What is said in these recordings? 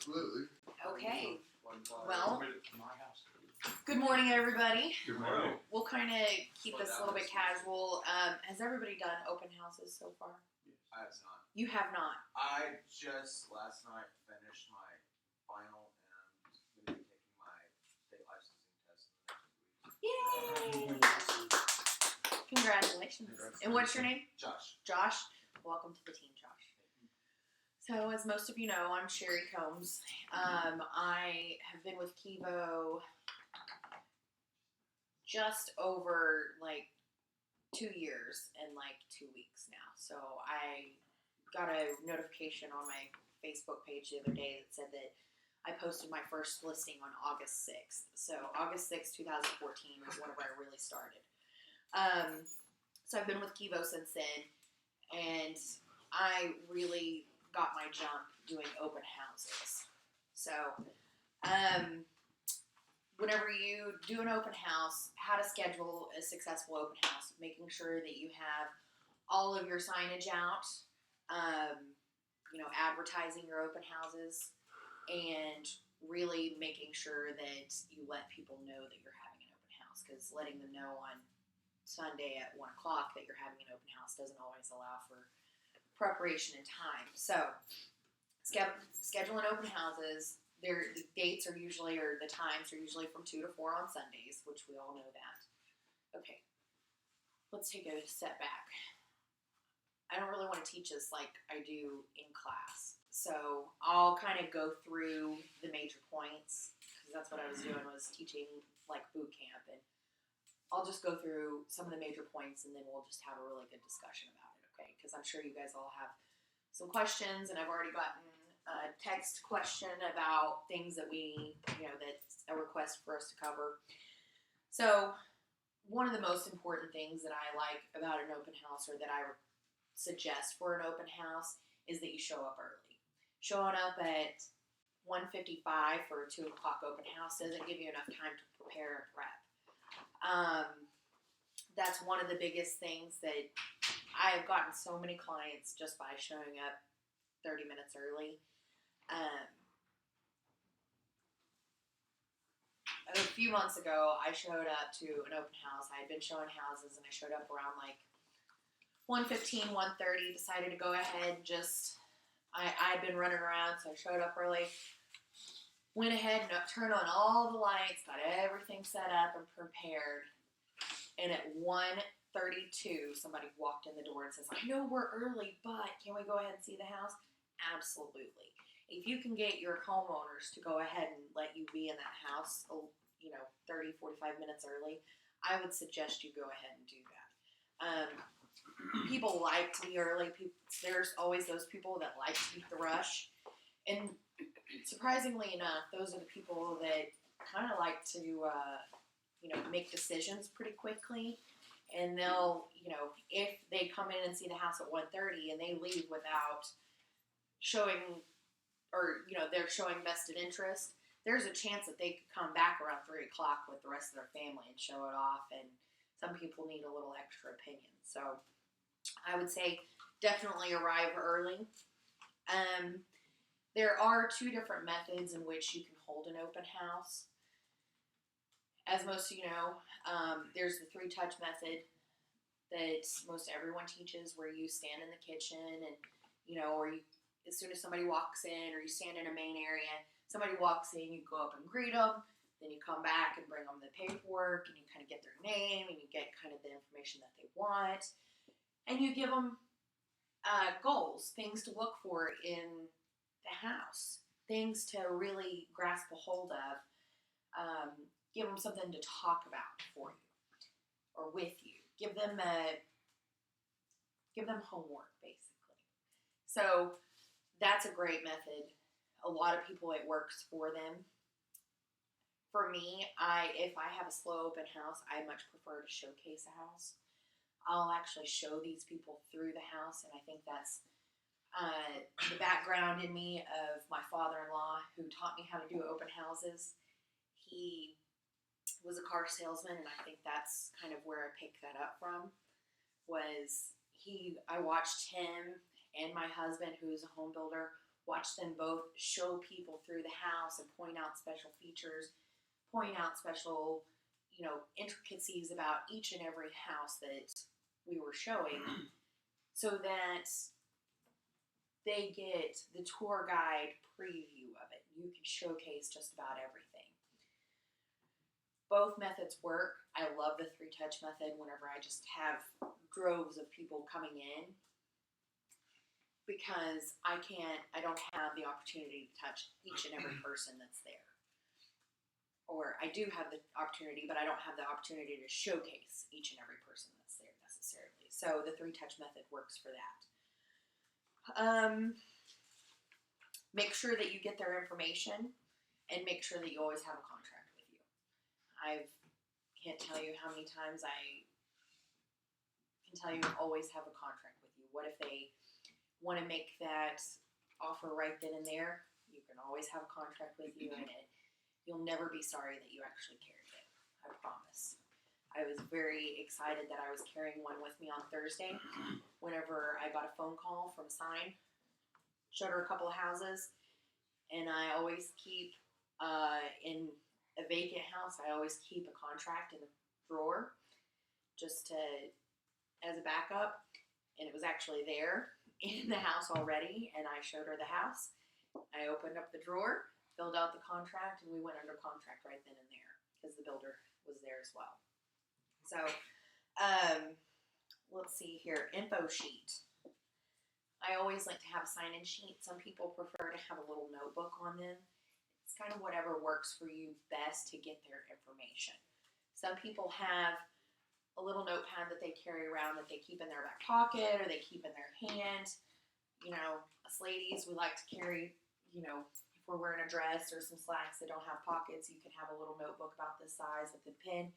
Absolutely. Okay. Well, good morning, everybody. Good morning. We'll kind of keep this a little bit casual. Has everybody done open houses so far? I have not. You have not. I just last night finished my final and I'm going to be taking my state licensing test in the next week. Yay! Congratulations. And what's your name? Josh. Josh. Welcome to the team, Josh. So, as most of you know, I'm Sherry Combs. I have been with Kevo just over 2 years and 2 weeks now. So I got a notification on my Facebook page the other day that said that I posted my first listing on August 6th. So August 6th, 2014 was whenever I really started. So I've been with Kevo since then, and I really got my jump doing open houses. So whenever you do an open house, how to schedule a successful open house, making sure that you have all of your signage out, advertising your open houses, and really making sure that you let people know that you're having an open house, because letting them know on Sunday at 1 o'clock that you're having an open house doesn't always allow for preparation and time. So scheduling open houses, the dates are usually, or the times are usually from 2 to 4 on Sundays, which we all know that. Okay, let's take a step back. I don't really want to teach this like I do in class. So I'll kind of go through the major points, because that's what I was doing, was teaching like boot camp. And I'll just go through some of the major points, and then we'll just have a really good discussion about it, okay? Because I'm sure you guys all have some questions, and I've already gotten a text question about things that we, that's a request for us to cover. So one of the most important things that I like about an open house, or that I suggest for an open house, is that you show up early. Showing up at 1:55 for a 2 o'clock open house doesn't give you enough time to prepare and prep. That's one of the biggest things that I have gotten so many clients just by showing up 30 minutes early. A few months ago, I showed up to an open house. I had been showing houses, and I showed up around 1:15, 1:30, decided to go ahead. I'd been running around, so I showed up early. Went ahead and turned on all the lights, got everything set up and prepared. And at 1:32, somebody walked in the door and says, "I know we're early, but can we go ahead and see the house?" Absolutely. If you can get your homeowners to go ahead and let you be in that house, 30, 45 minutes early, I would suggest you go ahead and do that. People like to be early. There's always those people that like to beat the rush. And surprisingly enough, those are the people that kind of like to, make decisions pretty quickly. And they'll, if they come in and see the house at 1:30 and they leave without showing, or, they're showing vested interest, there's a chance that they could come back around 3 o'clock with the rest of their family and show it off. And some people need a little extra opinion. So I would say definitely arrive early. There are 2 different methods in which you can hold an open house. As most of you know, there's the 3-touch method that most everyone teaches, where you stand in the kitchen and, or you, as soon as somebody walks in, or you stand in a main area, somebody walks in, you go up and greet them, then you come back and bring them the paperwork, and you kind of get their name, and you get kind of the information that they want, and you give them goals, things to look for in the house, things to really grasp a hold of. Give them something to talk about for you or with you. Give them homework, basically. So that's a great method. A lot of people, it works for them. For me, if I have a slow open house, I much prefer to showcase a house. I'll actually show these people through the house, and I think that's the background in me of my father-in-law, who taught me how to do open houses. He was a car salesman, and I think that's kind of where I picked that up from. I watched him and my husband, who's a home builder, watch them both show people through the house and point out special features, point out special, intricacies about each and every house that we were showing, so that they get the tour guide preview of it. You can showcase just about everything. Both methods work. I love the 3-touch method whenever I just have droves of people coming in, because I don't have the opportunity to touch each and every person that's there. Or I do have the opportunity, but I don't have the opportunity to showcase each and every person that's there necessarily. So the 3-touch method works for that. Make sure that you get their information, and make sure that you always have a contract with you. I can't tell you how many times I can tell you always have a contract with you. What if they want to make that offer right then and there? You can always have a contract with you, and you'll never be sorry that you actually carried it. I promise. I was very excited that I was carrying one with me on Thursday whenever I got a phone call from a sign. Showed her a couple of houses, and I always keep, in a vacant house, I always keep a contract in a drawer just as a backup, and it was actually there in the house already, and I showed her the house. I opened up the drawer, filled out the contract, and we went under contract right then and there because the builder was there as well. So, let's see here, info sheet. I always like to have a sign-in sheet. Some people prefer to have a little notebook on them. It's kind of whatever works for you best to get their information. Some people have a little notepad that they carry around that they keep in their back pocket or they keep in their hand. Us ladies, we like to carry, if we're wearing a dress or some slacks that don't have pockets, you can have a little notebook about this size with a pen,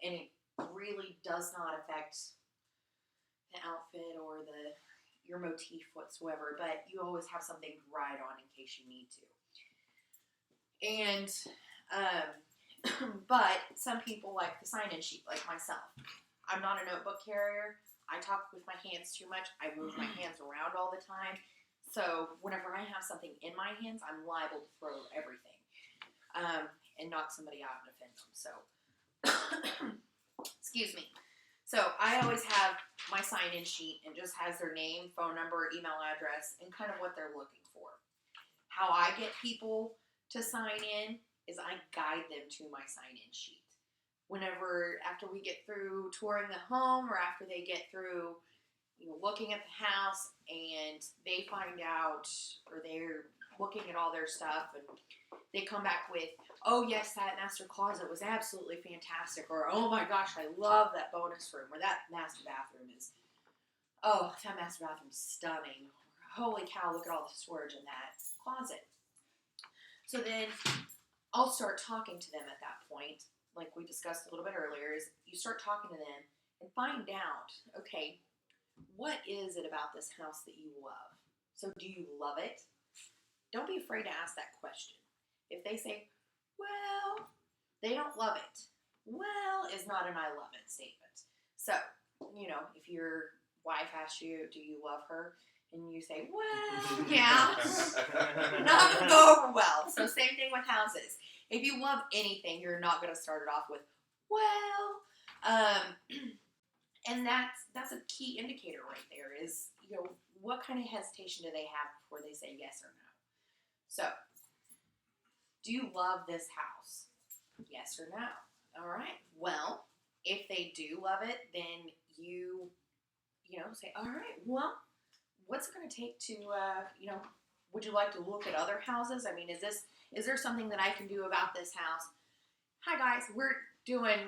and it really does not affect the outfit or your motif whatsoever, but you always have something to write on in case you need to. And, but some people like the sign-in sheet, like myself. I'm not a notebook carrier. I talk with my hands too much. I move my hands around all the time. So whenever I have something in my hands, I'm liable to throw everything and knock somebody out and offend them. So, excuse me. So I always have my sign-in sheet, and just has their name, phone number, email address, and kind of what they're looking for. How I get people to sign in is I guide them to my sign-in sheet. Whenever, after we get through touring the home, or after they get through, looking at the house, and they find out, or they're looking at all their stuff, and they come back with, oh yes, that master closet was absolutely fantastic, or oh my gosh, I love that bonus room, or that master bathroom is, oh, that master bathroom is stunning, or holy cow, look at all the storage in that closet. So then I'll start talking to them at that point, like we discussed a little bit earlier, is you start talking to them and find out, okay, what is it about this house that you love? So do you love it? Don't be afraid to ask that question. If they say, well, they don't love it, well is not an I love it statement. So, if your wife asks you, do you love her? And you say, well, yeah, not going to go over well. So same thing with houses. If you love anything, you're not going to start it off with, well, and that's a key indicator right there is, what kind of hesitation do they have before they say yes or no? So, do you love this house? Yes or no? All right. Well, if they do love it, then you say, all right, well, what's it going to take to, would you like to look at other houses? I mean, is there something that I can do about this house? Hi guys, we're doing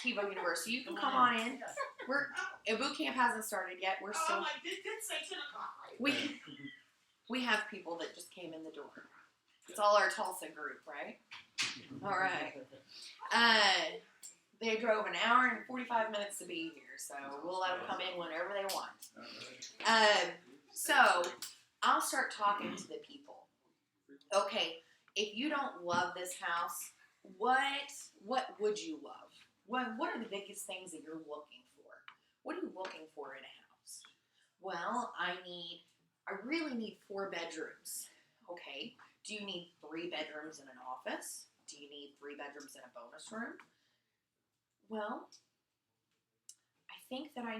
Kevo University. You can come on in. Boot camp hasn't started yet. We're still. Oh, I did say 10 o'clock. Right? We have people that just came in the door. It's all our Tulsa group, right? All right. They drove an hour and 45 minutes to be here, so we'll let them come in whenever they want. So I'll start talking to the people. Okay, if you don't love this house, what would you love? What are the biggest things that you're looking for? What are you looking for in a house? Well, I need I really need 4 bedrooms. Okay. Do you need 3 bedrooms and an office? Do you need 3 bedrooms and a bonus room? Well, I think that I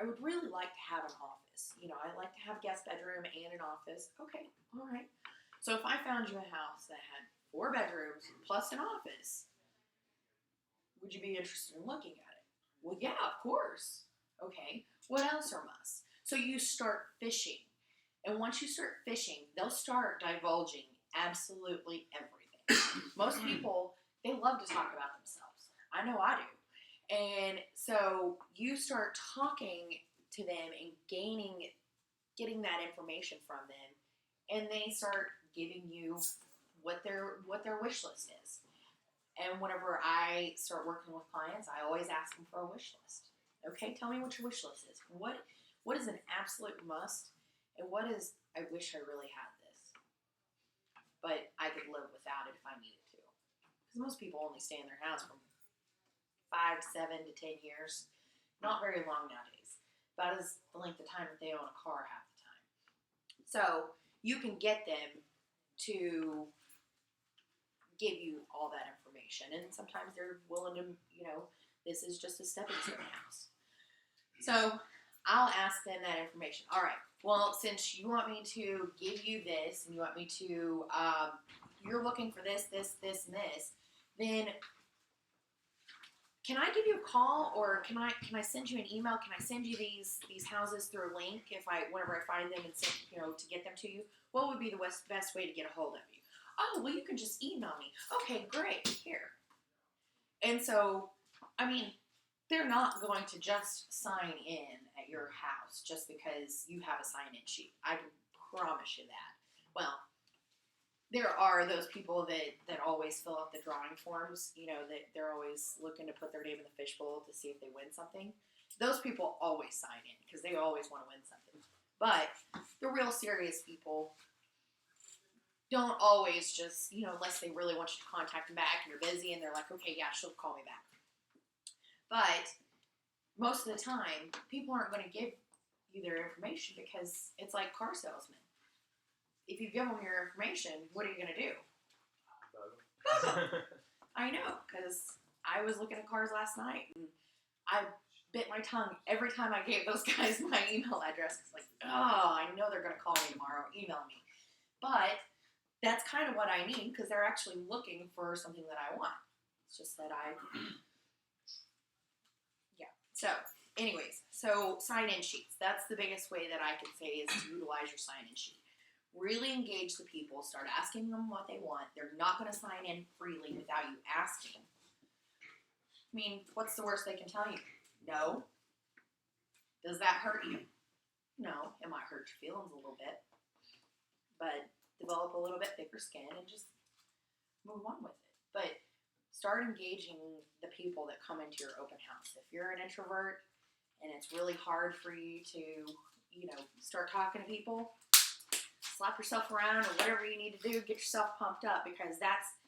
would really like to have an office. I'd like to have a guest bedroom and an office. Okay, all right. So if I found you a house that had 4 bedrooms plus an office, would you be interested in looking at it? Well, yeah, of course. Okay, what else are musts? So you start fishing. And once you start fishing, they'll start divulging absolutely everything. Most people, they love to talk about themselves. I know I do. And so you start talking to them and getting that information from them, and they start giving you what their wish list is. And whenever I start working with clients, I always ask them for a wish list. Okay, tell me what your wish list is. What is an absolute must, and what is, I wish I really had this, but I could live without it if I needed to. Because most people only stay in their house from 5, 7 to 10 years. Not very long nowadays. About as the length of time that they own a car half the time. So you can get them to give you all that information. And sometimes they're willing to, this is just a stepping stone house. So I'll ask them that information. All right, well, since you want me to give you this, and you want me to, you're looking for this, this, this, and this, then can I give you a call, or can I send you an email? Can I send you these houses through a link whenever I find them and send, to get them to you? What would be the best way to get a hold of you? Oh, well, you can just email me. Okay, great. Here. And so, they're not going to just sign in at your house just because you have a sign-in sheet. I can promise you that. Well, there are those people that always fill out the drawing forms, that they're always looking to put their name in the fishbowl to see if they win something. Those people always sign in because they always want to win something. But the real serious people don't always just, unless they really want you to contact them back and you're busy and they're like, okay, yeah, she'll call me back. But most of the time, people aren't going to give you their information because it's like car salesmen. If you give them your information, what are you going to do? I know, because I was looking at cars last night and I bit my tongue every time I gave those guys my email address. It's like, oh, I know they're going to call me tomorrow, email me. But that's kind of what I need because they're actually looking for something that I want. It's just that So, anyways, sign-in sheets. That's the biggest way that I can say is to utilize your sign-in sheet. Really engage the people. Start asking them what they want. They're not going to sign in freely without you asking. What's the worst they can tell you? No. Does that hurt you? No. It might hurt your feelings a little bit. But develop a little bit thicker skin and just move on with it. But start engaging the people that come into your open house. If you're an introvert and it's really hard for you to, start talking to people, slap yourself around or whatever you need to do, get yourself pumped up, because that's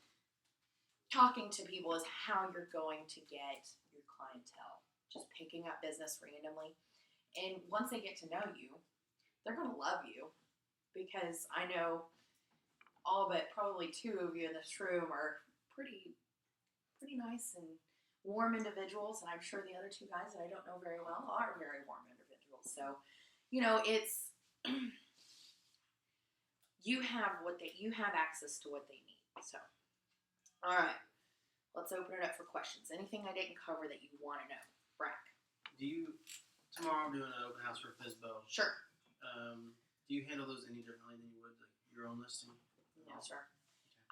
talking to people is how you're going to get your clientele. Just picking up business randomly. And once they get to know you, they're going to love you, because I know all but probably 2 of you in this room are pretty nice and warm individuals, and I'm sure the other 2 guys that I don't know very well are very warm individuals. So, it's you have access to what they need. So, all right, let's open it up for questions. Anything I didn't cover that you want to know, Brack? Tomorrow I'm doing an open house for FISBO. Sure. Do you handle those any differently than you would your own listing? No, sir.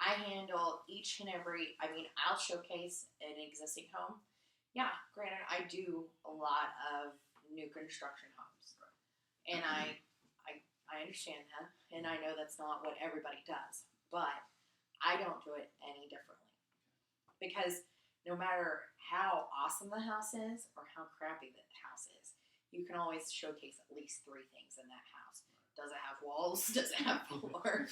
I handle each and every, I'll showcase an existing home. Yeah, granted, I do a lot of new construction homes. Right. And I understand that, and I know that's not what everybody does, but I don't do it any differently. Because no matter how awesome the house is or how crappy the house is, you can always showcase at least 3 things in that house. Does it have walls? Does it have floor?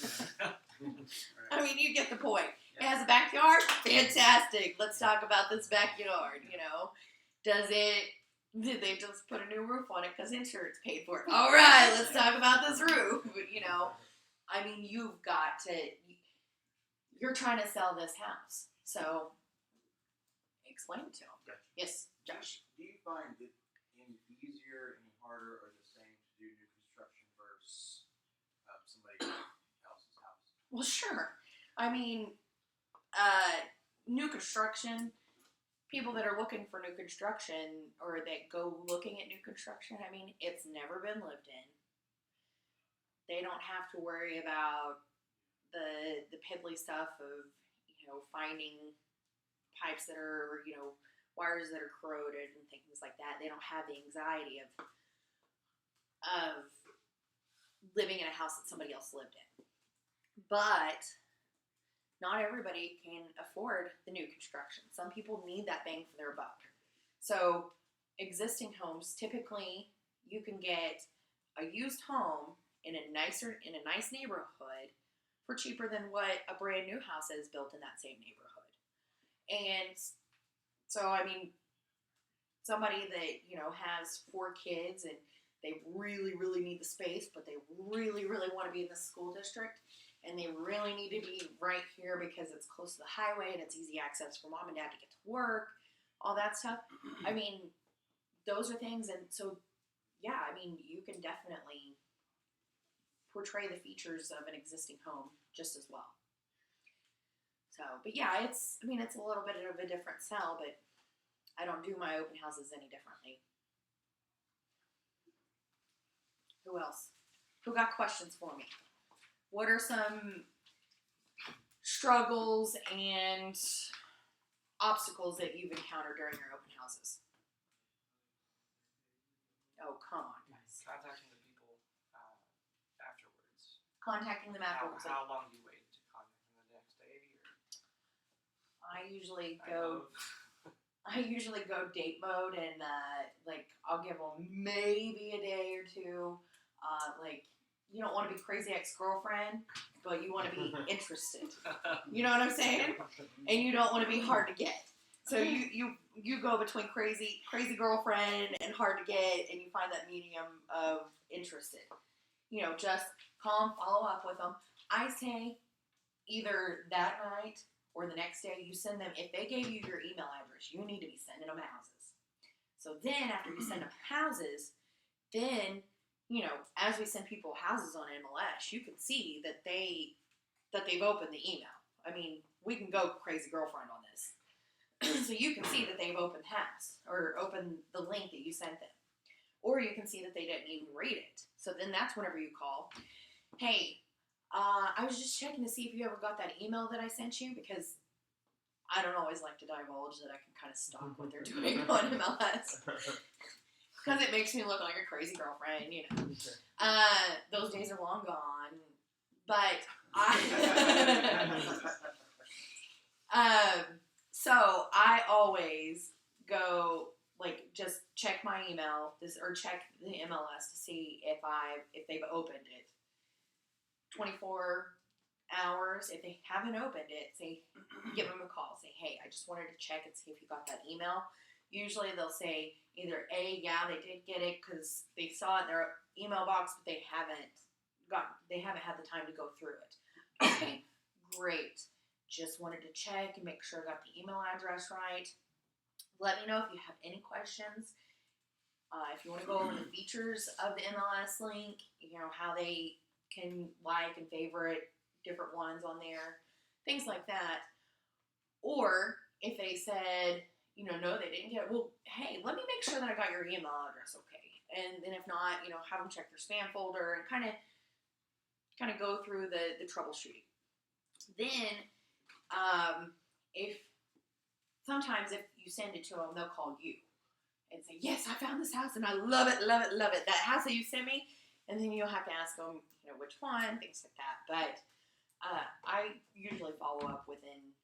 You get the point. Yeah. It has a backyard? Fantastic. Let's talk about this backyard, Does it Did they just put a new roof on it because insurance paid for it? All right, let's talk about this roof. You know, I mean, you've got to. You're trying to sell this house, so explain it to them. Gotcha. Yes, Josh. Do you find it any easier, any harder, or the same to do new construction versus somebody else's house? Well, sure. I mean, new construction. People that are looking for new construction or that go looking at new construction, I mean, it's never been lived in. They don't have to worry about the piddly stuff of, finding pipes that are, wires that are corroded and things like that. They don't have the anxiety of living in a house that somebody else lived in. But not everybody can afford the new construction. Some people need that bang for their buck. So existing homes, typically you can get a used home in a nice neighborhood for cheaper than what a brand new house is built in that same neighborhood. And so, I mean, somebody that, has 4 kids and they really, really need the space, but they really, really want to be in the school district, and they really need to be right here because it's close to the highway and it's easy access for mom and dad to get to work, all that stuff. I mean, those are things, and so, yeah, I mean, you can definitely portray the features of an existing home just as well. So, but yeah, it's a little bit of a different sell, but I don't do my open houses any differently. Who else? Who got questions for me? What are some struggles and obstacles that you've encountered during your open houses? Oh, come on, guys. Contacting the people afterwards. Contacting them afterwards. How long do you wait to contact them the next day? Or I usually go date mode, and I'll give them maybe a day or two. You don't want to be crazy ex-girlfriend, but you want to be interested. You know what I'm saying? And you don't want to be hard to get. So you go between crazy girlfriend and hard to get, and you find that medium of interested. Just call them, follow up with them. I say either that night or the next day you send them. If they gave you your email address, you need to be sending them houses. So then after you send them houses, then as we send people houses on MLS, you can see that they've opened the email. I mean, we can go crazy girlfriend on this. So you can see that they've opened house or opened the link that you sent them. Or you can see that they didn't even read it. So then that's whenever you call. Hey, I was just checking to see if you ever got that email that I sent you, because I don't always like to divulge that I can kind of stalk what they're doing on MLS. Because it makes me look like a crazy girlfriend, Those days are long gone. But so I always go, just check my email, or check the MLS to see if they've opened it. 24 hours. If they haven't opened it, give them a call. Say, hey, I just wanted to check and see if you got that email. Usually they'll say either A, yeah, they did get it because they saw it in their email box, but they haven't had the time to go through it. Okay, great. Just wanted to check and make sure I got the email address right. Let me know if you have any questions. If you want to go over the features of the MLS link, how they can like and favorite different ones on there, things like that. Or if they said, no, they didn't get it. Well, hey, let me make sure that I got your email address okay. And then if not, have them check their spam folder and kind of go through the troubleshooting. Then, if you send it to them, they'll call you and say, yes, I found this house and I love it, love it, love it. That house that you sent me. And then you'll have to ask them, which one, things like that. But I usually follow up within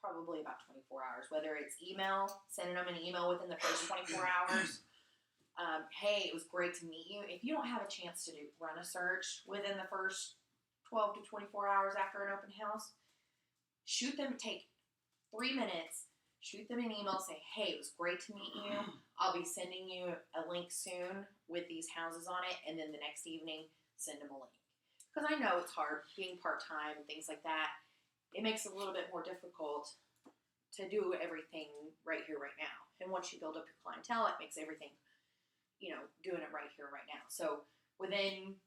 probably about 24 hours, whether it's email, sending them an email within the first 24 hours. Hey, it was great to meet you. If you don't have a chance to run a search within the first 12 to 24 hours after an open house, take 3 minutes, shoot them an email, say, hey, it was great to meet you. I'll be sending you a link soon with these houses on it, and then the next evening, send them a link. Because I know it's hard being part-time and things like that. It makes it a little bit more difficult to do everything right here, right now. And once you build up your clientele, it makes everything, doing it right here, right now. So within,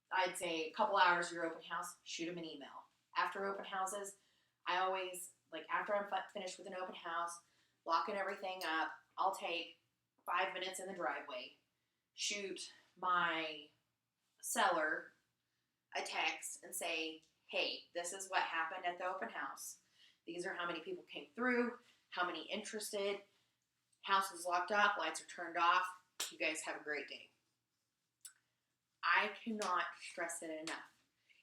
I'd say a couple hours of your open house, shoot them an email. After open houses, I always, after I'm finished with an open house, locking everything up, I'll take 5 minutes in the driveway, shoot my seller a text and say, hey, this is what happened at the open house. These are how many people came through, how many interested, house is locked up, lights are turned off. You guys have a great day. I cannot stress it enough.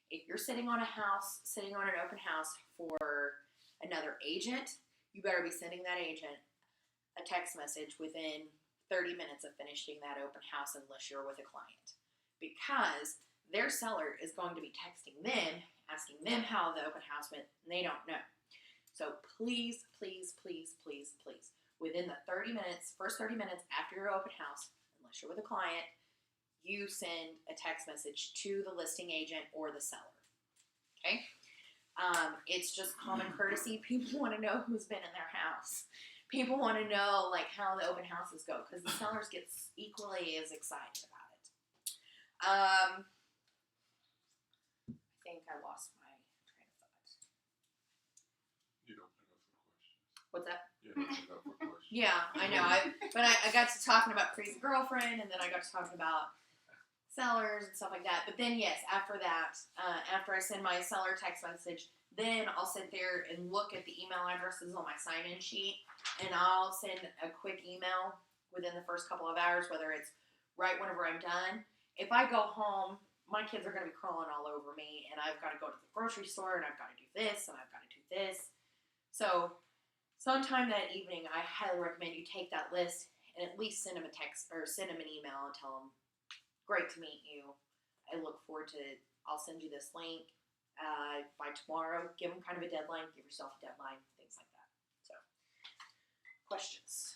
If you're sitting on an open house for another agent, you better be sending that agent a text message within 30 minutes of finishing that open house unless you're with a client. Because their seller is going to be texting them, asking them how the open house went, and they don't know. So please, please, please, please, please, within the first 30 minutes after your open house, unless you're with a client, you send a text message to the listing agent or the seller. Okay? It's just common courtesy. People want to know who's been in their house. People want to know how the open houses go because the sellers get equally as excited about it. I think I lost my train of thought. You don't pick up for questions. What's that? You don't pick up for questions. Yeah, I know. I got to talking about Crazy Girlfriend, and then I got to talking about sellers and stuff like that. But then, yes, after that, after I send my seller text message, then I'll sit there and look at the email addresses on my sign-in sheet, and I'll send a quick email within the first couple of hours, whether it's right whenever I'm done. If I go home, my kids are going to be crawling all over me, and I've got to go to the grocery store, and I've got to do this, and I've got to do this. So sometime that evening, I highly recommend you take that list and at least send them a text or send them an email and tell them, great to meet you. I look forward to it. I'll send you this link by tomorrow. Give them kind of a deadline. Give yourself a deadline. Things like that. So, questions?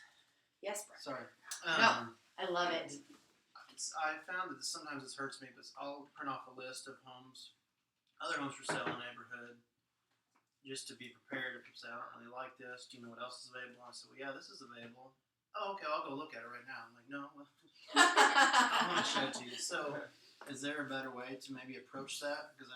Yes, Brett. Sorry. No. I love it. I found that sometimes this hurts me, but I'll print off a list of other homes for sale in the neighborhood, just to be prepared. If people say, I don't really like this, do you know what else is available? I said, well, yeah, this is available. Oh, okay, I'll go look at it right now. I'm like, no, I want to show it to you. So, is there a better way to maybe approach that? Because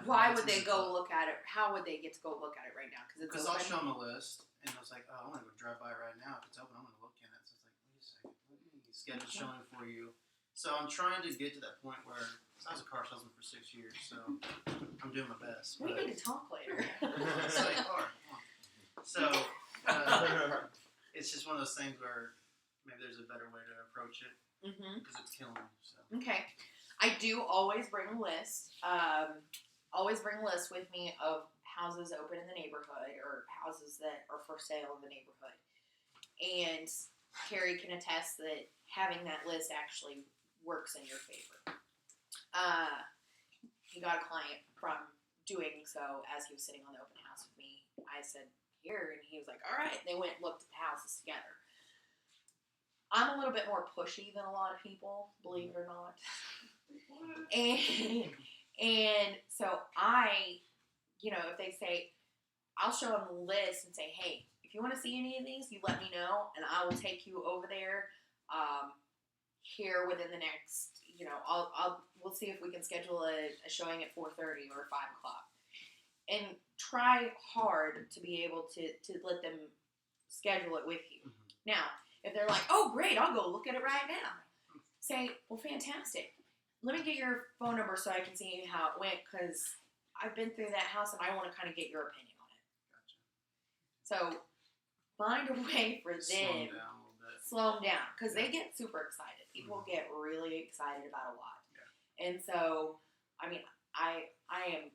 Why would they go look at it? How would they get to go look at it right now? Because I'll show them a list, and I was like, oh, I want to go drive by it right now. If it's open, I'm going to look in it. So it's like, wait a second, schedule showing for you. So I'm trying to get to that point where I was a car salesman for 6 years, so I'm doing my best. We need to talk later. It's like, car, come on. So it's just one of those things where maybe there's a better way to approach it because it's killing me. So. Okay. I do always bring a list. Always bring a list with me of houses open in the neighborhood or houses that are for sale in the neighborhood. And Carrie can attest that having that list actually works in your favor. He got a client from doing so as he was sitting on the open house with me. I said, here, and he was like, all right. They went and looked at the houses together. I'm a little bit more pushy than a lot of people, believe it or not. and so I, if they say, I'll show them the list and say, hey, if you want to see any of these, you let me know, and I will take you over there here within the next, we'll see if we can schedule a showing at 4:30 or 5 o'clock. And try hard to be able to let them schedule it with you. Mm-hmm. Now, if they're like, oh, great, I'll go look at it right now. Say, well, fantastic. Let me get your phone number so I can see how it went because I've been through that house and I want to kind of get your opinion on it. Gotcha. So find a way for them. Slow them down a little bit. Slow them down because they get super excited. People get really excited about a lot. Yeah. And so, I mean, I am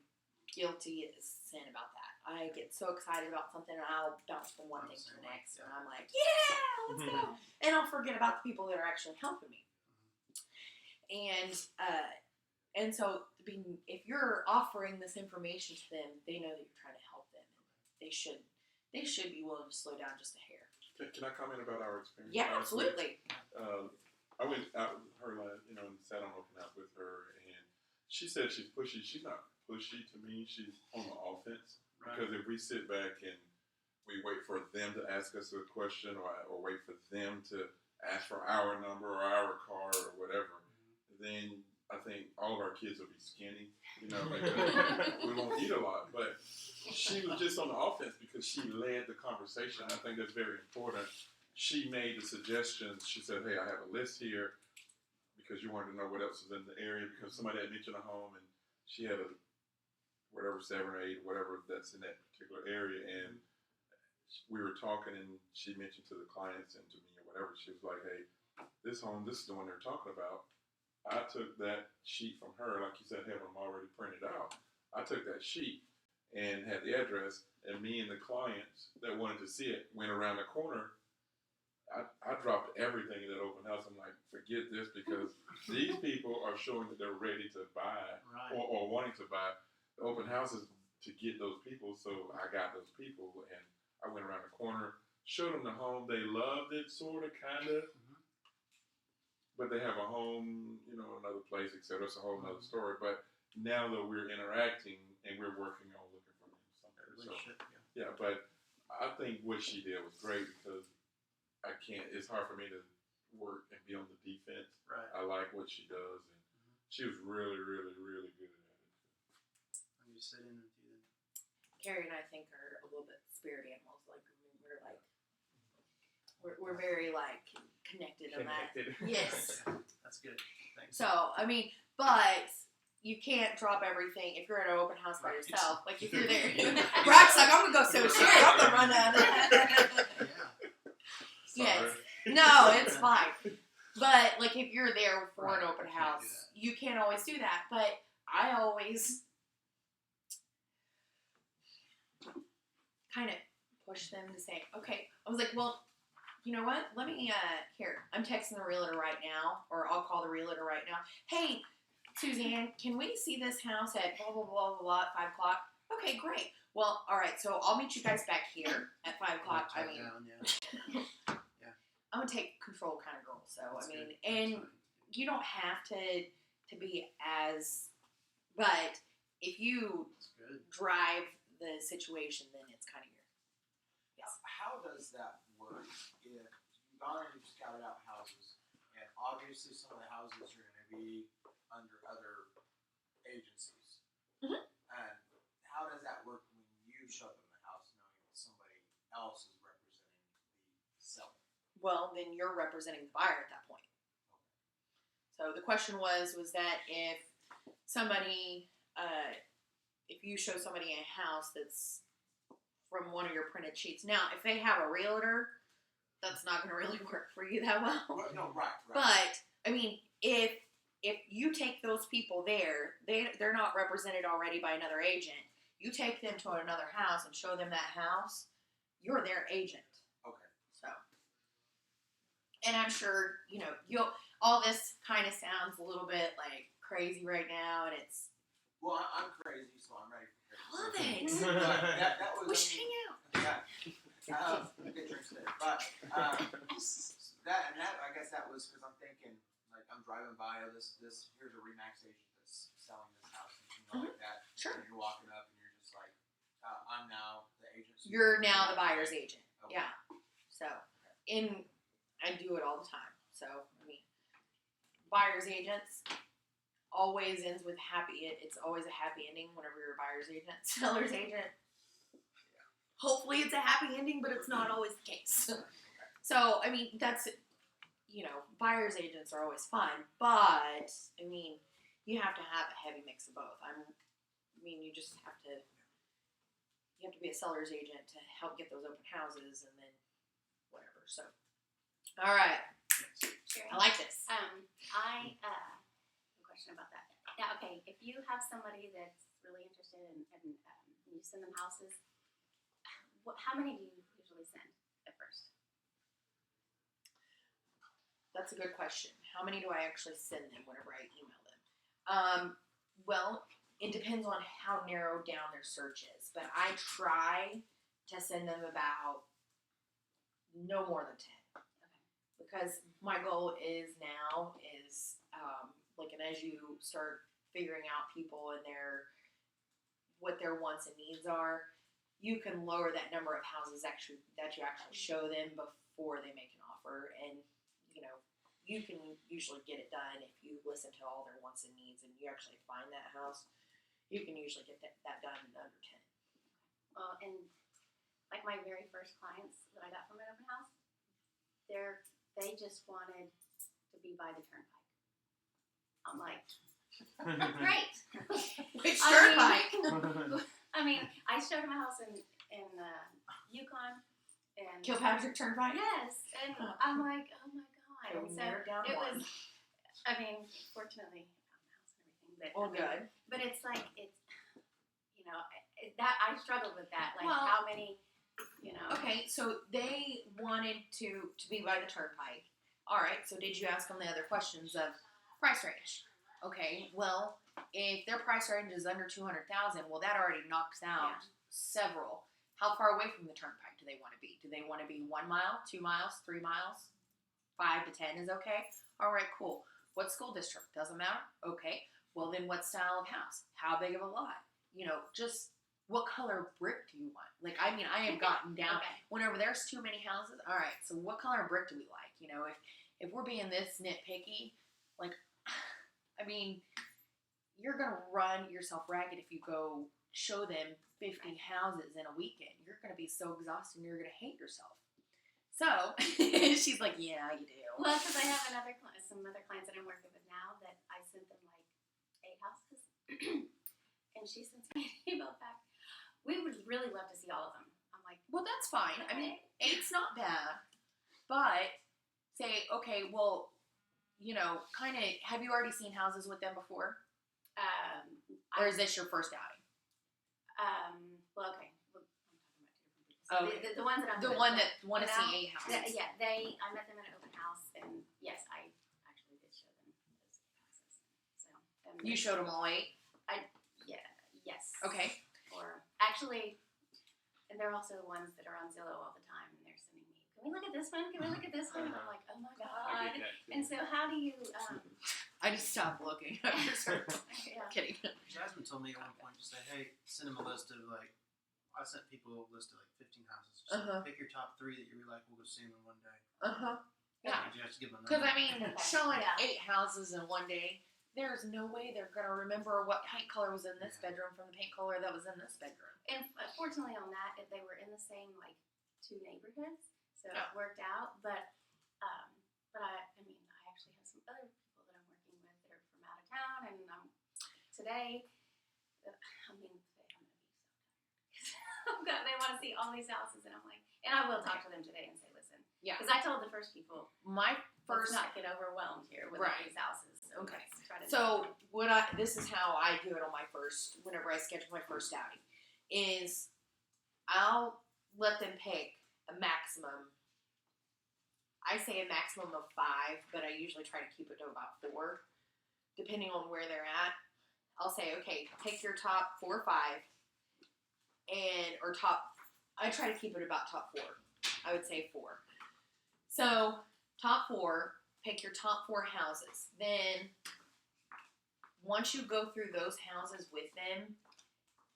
guilty as sin about that. I get so excited about something and So bounce from one thing to the next, and I'm like, yeah, let's go. And I'll forget about the people that are actually helping me. And so if you're offering this information to them, they know that you're trying to help them. They should they should be willing to slow down just a hair. Can I comment about our experience? Yeah, last week? absolutely. I went out with her, and sat on open house with her, and she said she's pushy. She's not pushy to me. She's on the offense. Right. Because if we sit back and we wait for them to ask us a question, or wait for them to ask for our number or our car or whatever, then I think all of our kids will be skinny. We won't eat a lot. But she was just on the offense because she led the conversation. I think that's very important. She made the suggestions. She said, "Hey, I have a list here because you wanted to know what else was in the area because somebody had mentioned a home and she had a whatever 7 or 8, whatever that's in that particular area." And we were talking, and she mentioned to the clients and to me or whatever. She was like, "Hey, this home, this is the one they're talking about." I took that sheet from her, like you said, have them already printed out. I took that sheet and had the address, and me and the clients that wanted to see it went around the corner. I dropped everything in that open house. I'm like, forget this, because these people are showing that they're ready to buy Right. or wanting to buy. The open house is to get those people, so I got those people, and I went around the corner, showed them the home. They loved it, sort of, kind of. But they have a home, another place, etc. It's a whole other story. But now that we're interacting and we're working on looking for something. So, yeah, but I think what she did was great because it's hard for me to work and be on the defense. Right. I like what she does, and she was really, really, really good at it. I'm just sitting with you then. Carrie and I think are a little bit spirit animals. We're very connected on that. Yes. That's good. Thanks. So but you can't drop everything if you're at an open house by yourself. Like if you're there, Brock's like, I'm gonna go sew shit. I'm gonna run down. Yes. No, it's fine. But if you're there for an open house, you can't always do that. But I always kind of push them to say, okay. I was like, well, you know what? Let me, here, I'm texting the realtor right now, or I'll call the realtor right now. Hey, Suzanne, can we see this house at blah, blah, blah, blah, blah, at 5 o'clock? Okay, great. Well, all right, so I'll meet you guys back here at 5 o'clock. I'm a take control kind of girl. So, and you don't have to be as, but if you drive the situation, then it's kind of your, yes. How does that work if you've gone and you've scouted out houses, and obviously some of the houses are going to be under other agencies? Mm-hmm. And how does that work when you show them the house knowing that somebody else is representing the seller? Well, then you're representing the buyer at that point. So the question was that if somebody, if you show somebody a house that's from one of your printed sheets. Now, if they have a realtor, that's not going to really work for you that well. No, right. But if you take those people there, they're not represented already by another agent. You take them to another house and show them that house, you're their agent. Okay. So, and I'm sure all this kind of sounds a little bit crazy right now, and it's. Well, I'm crazy, so I'm ready for crazy. Love it. that was. We should hang out. Yeah. Good drinks there, but that I guess that was because I'm thinking I'm driving by this here's a Remax agent that's selling this house and like that. Sure. And you're walking up and you're just like, I'm now the agent. So you're now the buyer's agent. Okay. Yeah. So, I do it all the time. So buyer's agents always ends with happy. It's always a happy ending whenever you're a buyer's agent. Seller's agent. Hopefully it's a happy ending, but it's not always the case. So, that's, buyer's agents are always fun, but, you have to have a heavy mix of both. You just have to, be a seller's agent to help get those open houses and then whatever. So, all right. Sure. I like this. I have a question about that. Yeah, okay, if you have somebody that's really interested in you send them houses, how many do you usually send at first? That's a good question. How many do I actually send them whenever I email them? Well, it depends on how narrowed down their search is, but I try to send them about no more than 10. Because my goal is now is like, and as you start figuring out people and what their wants and needs are, you can lower that number of houses that you actually show them before they make an offer. And you can usually get it done if you listen to all their wants and needs and you actually find that house. You can usually get that done in under 10. Well, and like my very first clients that I got from an open house, they just wanted to be by the turnpike. I'm like, great. Which I turnpike? I showed them a house in Yukon, and Kilpatrick Turnpike? yes, and I'm like, oh my god. And so down it one. was. Fortunately, I found the house and everything, but Well, good. But it's like that I struggled with that. Like, Well, how many, Okay, so they wanted to be by the turnpike. All right, so did you ask them the other questions of price range? Okay, well, if their price range is under 200,000, well, that already knocks out several. How far away from the turnpike do they want to be? Do they want to be 1 mile, 2 miles, 3 miles? 5 to 10 is okay? All right, cool. What school district? Doesn't matter? Okay. Well, then what style of house? How big of a lot? Just what color brick do you want? Like, I have gotten down whenever there's too many houses. All right, so what color brick do we like? If we're being this nitpicky, like, you're going to run yourself ragged if you go show them 50 houses in a weekend. You're going to be so exhausted and you're going to hate yourself. So, she's like, yeah, you do. Well, because I have some other clients that I'm working with now that I sent them like 8 houses, and she sends me an email back. We would really love to see all of them. I'm like, well, that's fine. Okay. 8's not bad, but say, okay, well, kind of, have you already seen houses with them before? Or is this your first outing? Well, okay. I'm talking about 2 different people. So Okay. the ones that I'm The with, one that want to now, see 8 houses. I met them at an open house, and yes, I actually did show them those 8 houses. So You showed them all 8? yes. Okay. Or actually, and they're also the ones that are on Zillow all the time, and they're sending me, "Can we look at this one? Can we look at this one?" And I'm like, "Oh my I god!" get that too. And so, how do you? I just stopped looking. I'm just Yeah. kidding. Jasmine told me at one point to say, hey, send them a list of I sent people a list of 15 houses. So pick your top 3 that you really like. We'll go see them in one day. Yeah. You have to give them a Because, number. showing Yeah. 8 houses in one day, there's no way they're going to remember what paint color was in this bedroom from the paint color that was in this bedroom. And fortunately, on that, they were in the same 2 neighborhoods, so Yeah. it worked out. But I actually have some other people that I'm working with that are from out of town, and today I'm gonna be so tired. They want to see all these houses, and I'm like, and I will talk to them today and say, listen, Yeah. because I told the first people, My let's first... not get overwhelmed here with all Right. these houses. So Okay. let's try to So this is how I do it on whenever I schedule my first outing, is I'll let them pick a maximum. I say a maximum of 5, but I usually try to keep it to about 4, depending on where they're at. I'll say, okay, pick your top 4 or 5, I try to keep it about top 4. I would say 4. So, top 4, pick your top 4 houses. Then, once you go through those houses with them,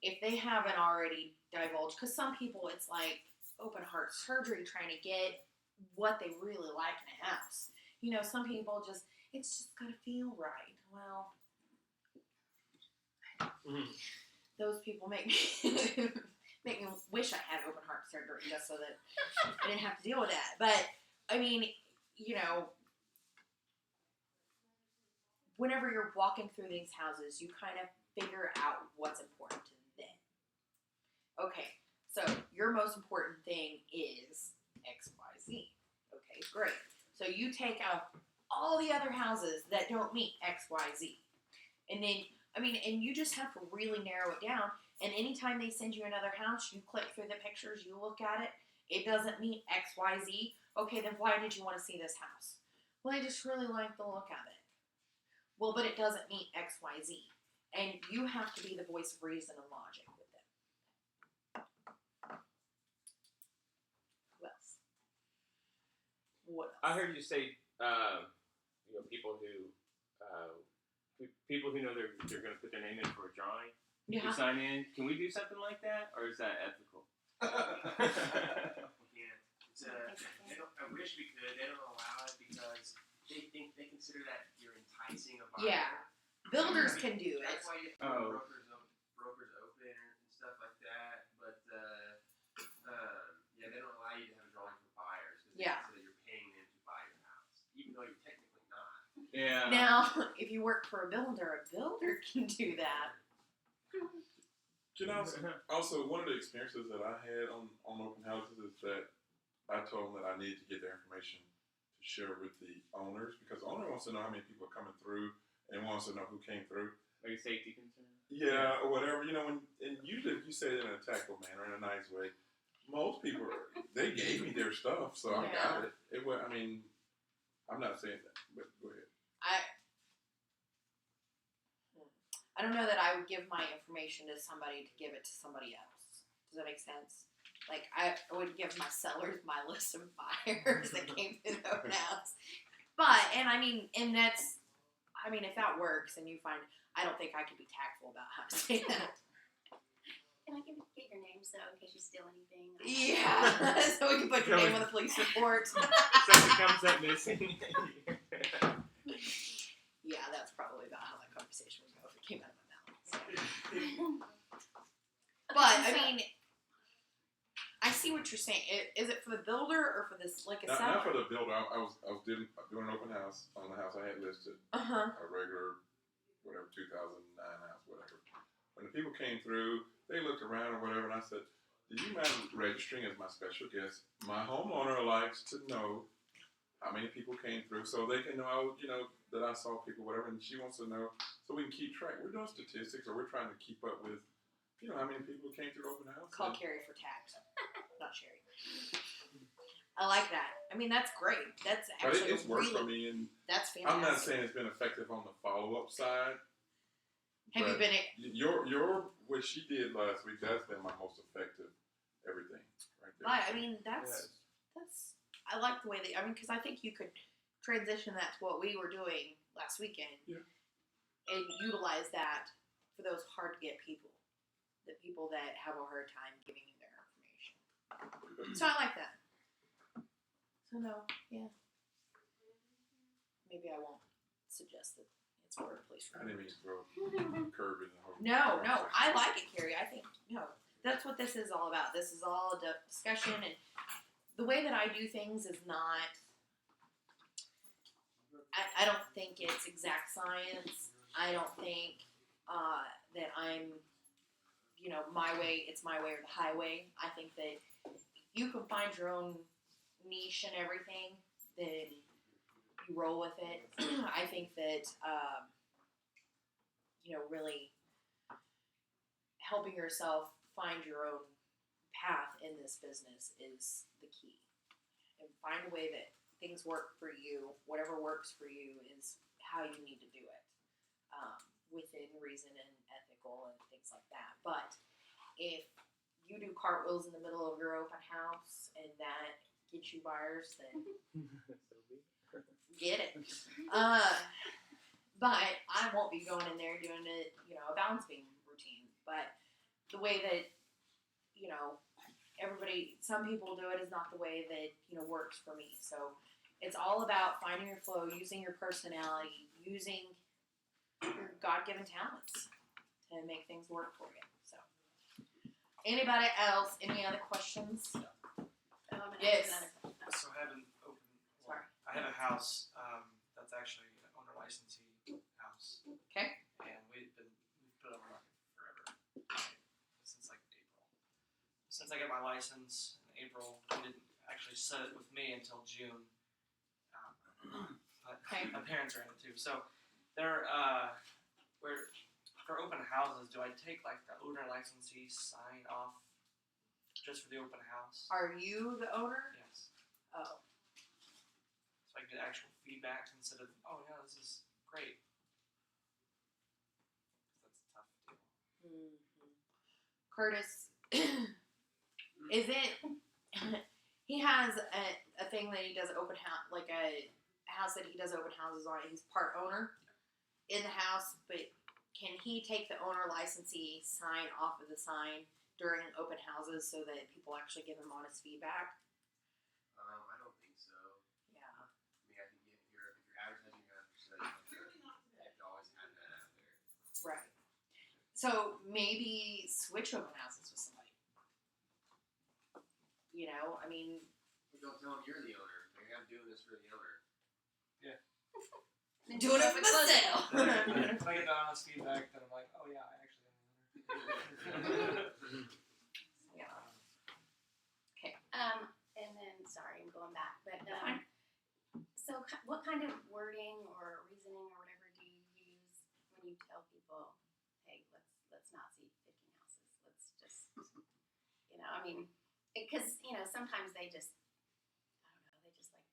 if they haven't already divulged, because some people, it's like open heart surgery trying to get what they really like in a house. Some people it's just gotta feel right. Well, those people make me make me wish I had open heart surgery just so that I didn't have to deal with that. But whenever you're walking through these houses, you kind of figure out what's important to them. Okay, so your most important thing is XYZ. Okay, great. So you take out all the other houses that don't meet XYZ. And then, and you just have to really narrow it down. And anytime they send you another house, you click through the pictures, you look at it, it doesn't meet XYZ. Okay, then why did you want to see this house? Well, I just really like the look of it. Well, but it doesn't meet XYZ. And you have to be the voice of reason and logic with them. What I else? heard you say, people who know they're going to put their name in for a drawing Yeah. to sign in. Can we do something like that, or is that ethical? Yeah, it's I wish we could. They don't allow it because they consider that you're enticing a buyer. Yeah. Builders can do it. That's why you have Oh. brokers open and stuff like that. But they don't allow you to have a drawing for buyers because Yeah. they consider you're paying them to buy your house, even though you're technically not. Yeah. Now, if you work for a builder can do that. Also, one of the experiences that I had on open houses is that I told them that I needed to get their information to share with the owners because the owner wants to know how many people are coming through and wants to know who came through. Like a safety concern? Yeah, or whatever. And usually if you say it in a tactful manner, in a nice way, most people, they gave me their stuff, so I got it. It was, I'm not saying that, but go ahead. I don't know that I would give my information to somebody to give it to somebody else. Does that make sense? Like, I would give my sellers my list of buyers that came through the open house. But, if that works and you find, I don't think I could be tactful about how to say that. Can I get your name so in case you steal anything? Yeah, so we can put your name on the police report. Something comes up missing. Yeah, that's probably about how that conversation would go if it came out of my mouth. So. But, I see what you're saying. Is it for the builder or for this, like a seller? Not for the builder. I was doing an open house on the house I had listed, Uh-huh. a regular, whatever, 2009 house, whatever. When the people came through, they looked around or whatever, and I said, "Do you mind registering as my special guest? My homeowner likes to know how many people came through, so they can know, that I saw people, whatever, and she wants to know, so we can keep track. We're doing statistics, or we're trying to keep up with, how many people came through the open house." Call Carrie for tax. Not Sherry. I like that. That's great. That's But actually it's worked for really, me, and that's fantastic. I'm not saying it's been effective on the follow-up side. Have you but been, what she did last week, that's been my most effective everything right there. that's, I like the way that, because I think you could transition that to what we were doing last weekend. Yeah. And utilize that for those hard to get people. The people that have a hard time giving you their information. So I like that. So no, yeah. Maybe I won't suggest that it's for a police I didn't report. mean to throw a curve in the whole No, I conversation. like it, Carrie. I think, that's what this is all about. This is all a discussion, and the way that I do things is not, I don't think it's exact science. I don't think that I'm, my way, it's my way or the highway. I think that you can find your own niche and everything, then you roll with it. I think that, really helping yourself find your own path in this business is the key. And find a way that things work for you. Whatever works for you is how you need to do it. Within reason and ethical and things like that. But if you do cartwheels in the middle of your open house and that gets you buyers, then get it. But I won't be going in there doing it, a balance beam routine. But the way that, some people do it is not the way that, works for me. So it's all about finding your flow, using your personality, using your God-given talents to make things work for you. So, anybody else? Any other questions? Yes. So I have an open. Sorry. I have a house that's actually an owner licensee house. Okay. And we've put it on the market forever, since like April. Since I got my license in April, they didn't actually set it with me until June. But Okay. my parents are in it too, so they're for open houses. Do I take like the owner licensee sign off just for the open house? Are you the owner? Yes. Oh. So I get actual feedback instead of, oh yeah, this is great. That's a tough deal. Mm-hmm. Curtis, is it? He has a thing that he does open house, like a house that he does open houses on. He's part owner in the house, but can he take the owner licensee sign off of the sign during open houses so that people actually give him honest feedback? I don't think so. Yeah. I mean, I think if you're advertising your facility, you have to always have that out there. Right. So maybe switch open houses with somebody. You know, I mean, You don't tell them you're the owner. Like, I'm doing this for the owner. doing it for the sale. If I get the honest feedback, then I'm like, oh yeah, I actually am the owner. Yeah. And then, sorry, I'm going back, but, so what kind of wording or reasoning or whatever do you use when you tell people, hey, let's not see 15 houses, let's just, I mean, because, sometimes they just, I don't know, they just like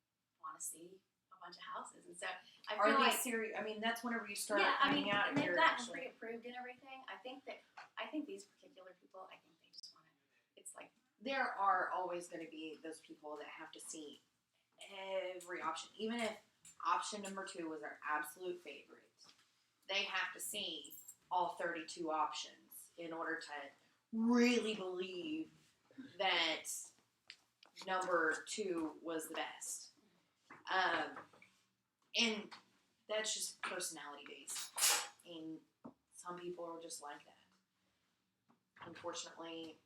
want to see a bunch of houses, and so I Are feel they like, serious? I mean, that's whenever you start yeah, I mean, finding out and if they've you're gotten actually. pre-approved and everything. I think these particular people, I think they just want to, it's like, There are always going to be those people that have to see every option, even if option number 2 was their absolute favorite. They have to see all 32 options in order to really believe that number 2 was the best. And that's just personality based. And some people are just like that. Unfortunately,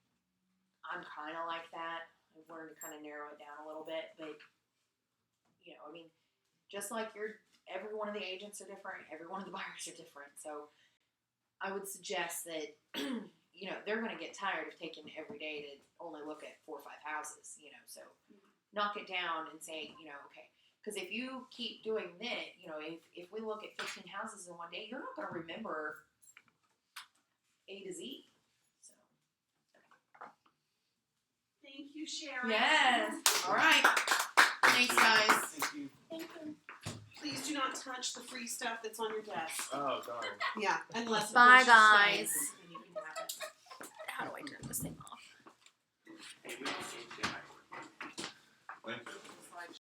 I'm kind of like that. I've learned to kind of narrow it down a little bit, but I mean, just like every one of the agents are different, every one of the buyers are different. So I would suggest that they're going to get tired of taking every day to only look at 4 or 5 houses. So knock it down and say, okay. Because if you keep doing that, if we look at 15 houses in one day, you're not going to remember A to Z. So. Thank you, Sharon. Yes. All right. Thanks, guys. Thank you. thank you. Please do not touch the free stuff that's on your desk. Oh, darn. Yeah, unless. of Bye, course, you stay. guys. And you can have it.